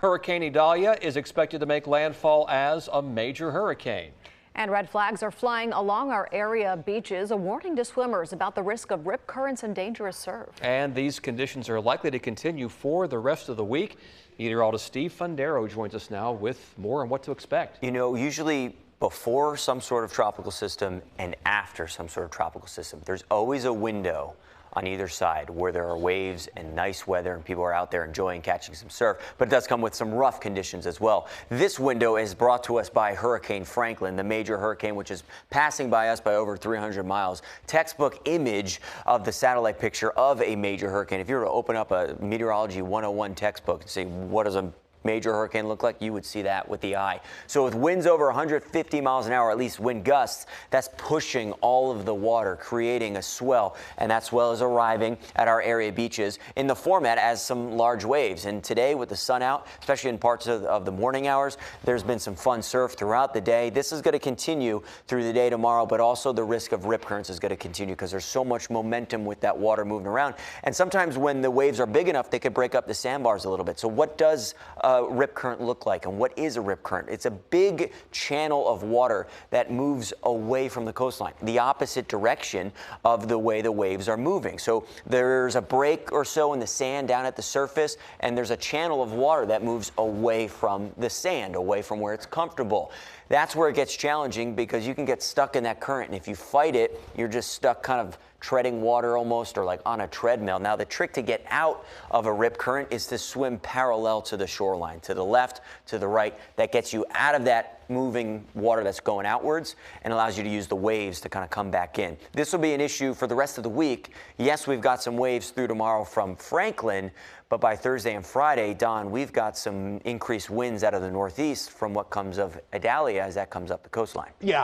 Hurricane Idalia is expected to make landfall as a major hurricane. And red flags are flying along our area beaches, a warning to swimmers about the risk of rip currents and dangerous surf. And these conditions are likely to continue for the rest of the week. Meteorologist Steve Fundero joins us now with more on what to expect. You know, usually before some sort of tropical system and after some sort of tropical system, there's always a window on either side where there are waves and nice weather and people are out there enjoying catching some surf, but it does come with some rough conditions as well. This window is brought to us by Hurricane Franklin, the major hurricane which is passing by us by over 300 miles. Textbook image of the satellite picture of a major hurricane. If you were to open up a Meteorology 101 textbook and say, what does a major hurricane look like, you would see that with the eye. So with winds over 150 miles an hour, at least wind gusts, that's pushing all of the water, creating a swell, and that swell is arriving at our area beaches in the format as some large waves. And today with the sun out, especially in parts of the morning hours, there's been some fun surf throughout the day. This is going to continue through the day tomorrow, but also the risk of rip currents is going to continue because there's so much momentum with that water moving around. And sometimes when the waves are big enough, they could break up the sandbars a little bit. So what does rip current look like, and what is a rip current? It's a big channel of water that moves away from the coastline, the opposite direction of the way the waves are moving. So there's a break or so in the sand down at the surface, and there's a channel of water that moves away from the sand, away from where it's comfortable. That's where it gets challenging because you can get stuck in that current, and if you fight it, you're just stuck kind of treading water almost, or like on a treadmill. Now the trick to get out of a rip current is to swim parallel to the shoreline, to the left, to the right. That gets you out of that moving water that's going outwards and allows you to use the waves to kind of come back in. This will be an issue for the rest of the week. Yes, we've got some waves through tomorrow from Franklin, but by Thursday and Friday, Don, we've got some increased winds out of the northeast from what comes of Idalia as that comes up the coastline. Yeah.